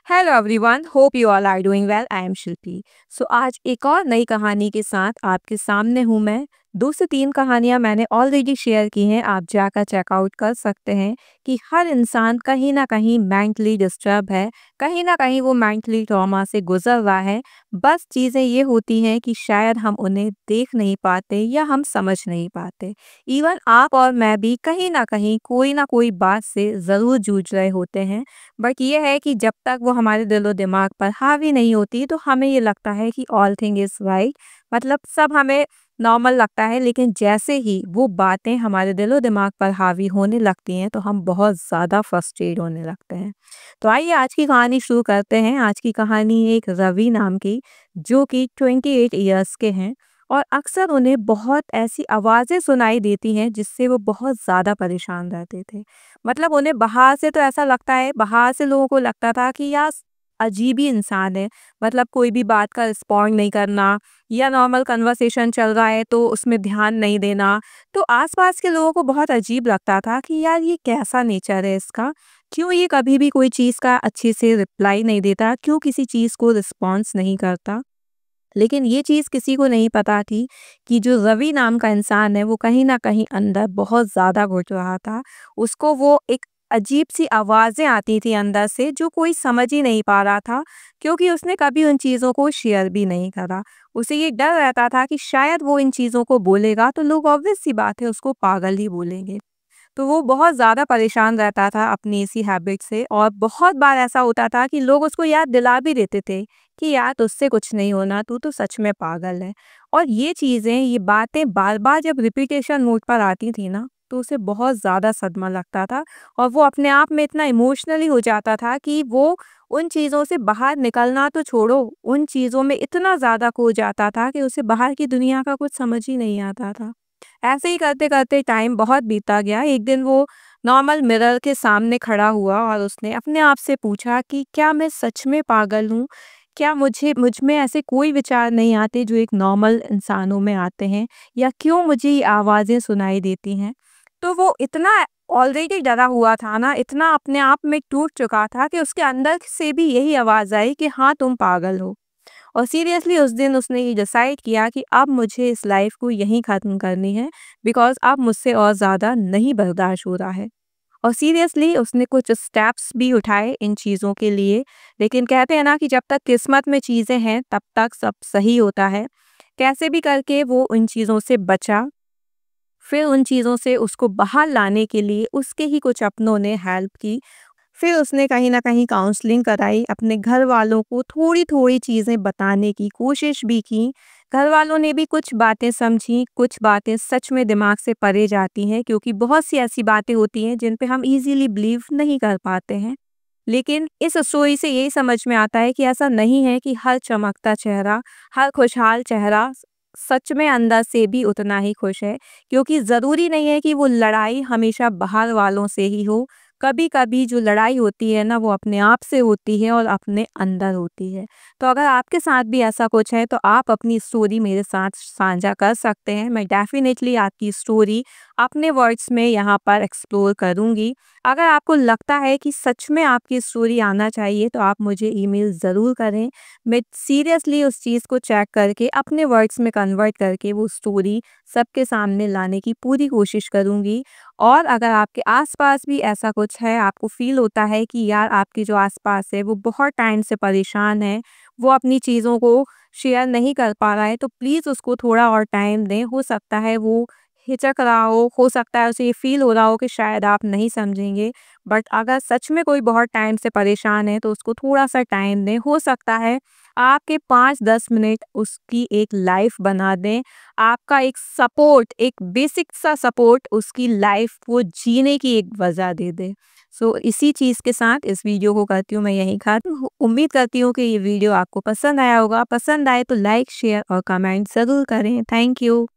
Hello everyone, hope you all are doing well. I am Shilpi. So आज एक और नई कहानी के साथ आपके सामने हूँ मैं। 2 से 3 कहानियाँ मैंने ऑलरेडी शेयर की हैं, आप जाकर चेकआउट कर सकते हैं कि हर इंसान कहीं ना कहीं मेंटली डिस्टर्ब है, कहीं ना कहीं वो मेंटली ट्रॉमा से गुजर रहा है। बस चीज़ें ये होती हैं कि शायद हम उन्हें देख नहीं पाते या हम समझ नहीं पाते। इवन आप और मैं भी कहीं ना कोई बात से ज़रूर जूझ रहे होते हैं। बट ये है कि जब तक वो हमारे दिलो दिमाग पर हावी नहीं होती तो हमें ये लगता है कि ऑल थिंग इज़ राइट, मतलब सब हमें नॉर्मल लगता है। लेकिन जैसे ही वो बातें हमारे दिलो दिमाग पर हावी होने लगती हैं तो हम बहुत ज़्यादा फ्रस्ट्रेट होने लगते हैं। तो आइए आज की कहानी शुरू करते हैं। आज की कहानी है एक रवि नाम की, जो कि 28 ईयर्स के हैं और अक्सर उन्हें बहुत ऐसी आवाज़ें सुनाई देती हैं जिससे वो बहुत ज़्यादा परेशान रहते थे। मतलब उन्हें बाहर से तो ऐसा लगता है, बाहर से लोगों को लगता था कि यार अजीब ही इंसान है। मतलब कोई भी बात का रिस्पॉन्ड नहीं करना या नॉर्मल कन्वर्सेशन चल रहा है तो उसमें ध्यान नहीं देना। तो आसपास के लोगों को बहुत अजीब लगता था कि यार ये कैसा नेचर है इसका, क्यों ये कभी भी कोई चीज़ का अच्छे से रिप्लाई नहीं देता, क्यों किसी चीज़ को रिस्पॉन्स नहीं करता। लेकिन ये चीज़ किसी को नहीं पता थी कि जो रवि नाम का इंसान है वो कहीं न कहीं अंदर बहुत ज़्यादा घुट रहा था। उसको वो एक अजीब-सी आवाज़ें आती थी अंदर से जो कोई समझ ही नहीं पा रहा था, क्योंकि उसने कभी उन चीज़ों को शेयर भी नहीं करा। उसे ये डर रहता था कि शायद वो इन चीज़ों को बोलेगा तो लोग ऑब्वियस सी बात है उसको पागल ही बोलेंगे। तो वो बहुत ज़्यादा परेशान रहता था अपनी इसी हैबिट से और बहुत बार ऐसा होता था कि लोग उसको याद दिला भी देते थे कि यार तुझसे कुछ नहीं होना, तू तो सच में पागल है। और ये चीज़ें, ये बातें बार-बार जब रिपीटेशन मोड पर आती थी ना, तो उसे बहुत ज़्यादा सदमा लगता था और वो अपने आप में इतना इमोशनली हो जाता था कि वो उन चीज़ों से बाहर निकलना तो छोड़ो, उन चीज़ों में इतना ज़्यादा खो जाता था कि उसे बाहर की दुनिया का कुछ समझ ही नहीं आता था। ऐसे ही करते-करते टाइम बहुत बीता गया। एक दिन वो नॉर्मल मिरर के सामने खड़ा हुआ और उसने अपने आप से पूछा कि क्या मैं सच में पागल हूँ? क्या मुझ में ऐसे कोई विचार नहीं आते जो एक नॉर्मल इंसानों में आते हैं? या क्यों मुझे ये आवाज़ें सुनाई देती हैं? तो वो इतना ऑलरेडी डरा हुआ था ना, इतना अपने आप में टूट चुका था कि उसके अंदर से भी यही आवाज़ आई कि हाँ, तुम पागल हो। और सीरियसली उस दिन उसने ये डिसाइड किया कि अब मुझे इस लाइफ को यहीं ख़त्म करनी है, बिकॉज़ अब मुझसे और ज़्यादा नहीं बर्दाश्त हो रहा है। और सीरियसली उसने कुछ स्टेप्स भी उठाए इन चीज़ों के लिए। लेकिन कहते हैं ना कि जब तक किस्मत में चीज़ें हैं तब तक सब सही होता है। कैसे भी करके वो उन चीज़ों से बचा। फिर उन चीज़ों से उसको बाहर लाने के लिए उसके ही कुछ अपनों ने हेल्प की। फिर उसने कहीं न कहीं काउंसलिंग कराई, अपने घर वालों को थोड़ी-थोड़ी चीज़ें बताने की कोशिश भी की। घर वालों ने भी कुछ बातें समझी, कुछ बातें सच में दिमाग से परे जाती हैं, क्योंकि बहुत सी ऐसी बातें होती हैं जिन पे हम ईज़िली बिलीव नहीं कर पाते हैं। लेकिन इस स्टोरी से यही समझ में आता है कि ऐसा नहीं है कि हर चमकता चेहरा, हर खुशहाल चेहरा सच में अंदर से भी उतना ही खुश है, क्योंकि ज़रूरी नहीं है कि वो लड़ाई हमेशा बाहर वालों से ही हो। कभी-कभी जो लड़ाई होती है ना, वो अपने आप से होती है और अपने अंदर होती है। तो अगर आपके साथ भी ऐसा कुछ है तो आप अपनी स्टोरी मेरे साथ साझा कर सकते हैं। मैं डेफ़िनेटली आपकी स्टोरी अपने वर्ड्स में यहाँ पर एक्सप्लोर करूँगी। अगर आपको लगता है कि सच में आपकी स्टोरी आना चाहिए तो आप मुझे ईमेल ज़रूर करें। मैं सीरियसली उस चीज़ को चेक करके अपने वर्ड्स में कन्वर्ट करके वो स्टोरी सबके सामने लाने की पूरी कोशिश करूँगी। और अगर आपके आसपास भी ऐसा कुछ है, आपको फ़ील होता है कि यार आपके जो आसपास है वो बहुत टाइम से परेशान है, वो अपनी चीज़ों को शेयर नहीं कर पा रहा है, तो प्लीज़ उसको थोड़ा और टाइम दें। हो सकता है वो हिचक रहा हो सकता है उसे ये फ़ील हो रहा हो कि शायद आप नहीं समझेंगे। बट अगर सच में कोई बहुत टाइम से परेशान है तो उसको थोड़ा-सा टाइम दें। हो सकता है आपके 5-10 मिनट उसकी एक लाइफ़ बना दें। आपका एक सपोर्ट, एक बेसिक सा सपोर्ट उसकी लाइफ़ को जीने की एक वजह दे दे। सो इसी चीज़ के साथ इस वीडियो को करती हूँ मैं यहीं ख़त्म। उम्मीद करती हूँ कि ये वीडियो आपको पसंद आया होगा। पसंद आए तो लाइक, शेयर और कमेंट ज़रूर करें। Thank you.